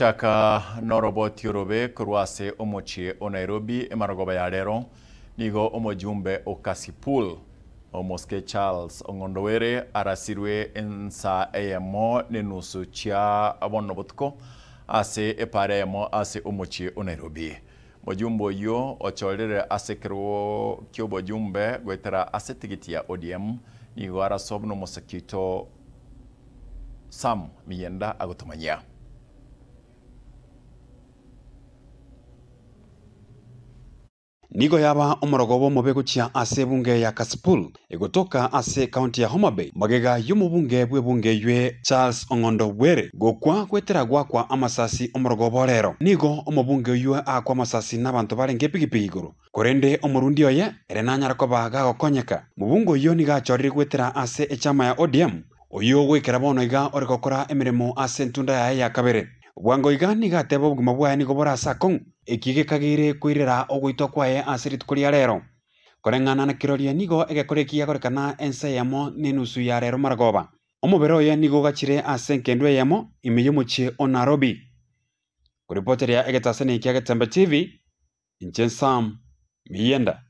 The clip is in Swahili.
Chaka noroboti yorobe kurwase omochie o Nairobi emaragoba ya rero nigo omojumbe o Kasipul Omoske Charles Ongondowere arasirwe ensa eyemo nenusu chia abonobotko ase eparemo ase omochie o Nairobi. Mojumbo yo ocholere ase kero kyobojumbe gwetera ase tigitia ODM nigo arasobno mosakito Sam Miyenda agotomanya. Nigo yaba omorogobo mobego chia ase bunge ya Kasipul egotoka ase county ya Homa Bay magega yumubunge bwebunge ywe Charles Ongondowere gokwa kwetera gwakwa amasasi omorogobo rero nigo omubunge ywe akwa amasasi n'abantu barenge pigipigiguru korende omurundi oye erenanyara koba gagokonyeka mubungo yo nigachorire gwetera ase echama ya ODM oyo gwekera bono iga origokora emirimo ase ntunda yae ya kabere bwango iga nigateba obugima bwaye nigo borasa kong ekige kagire kwirera ogwitwa kwaye ase rituko ria rero koreng'ana na kiroria nigo egekorekia gorekana ense yamo nenusu ya rero maragoba omobere oye nigo gachire ase nkendo yamo imiyo mochie o Nairobi kuripoteria egetasene ikia Getembe TV inche Sam Miyenda.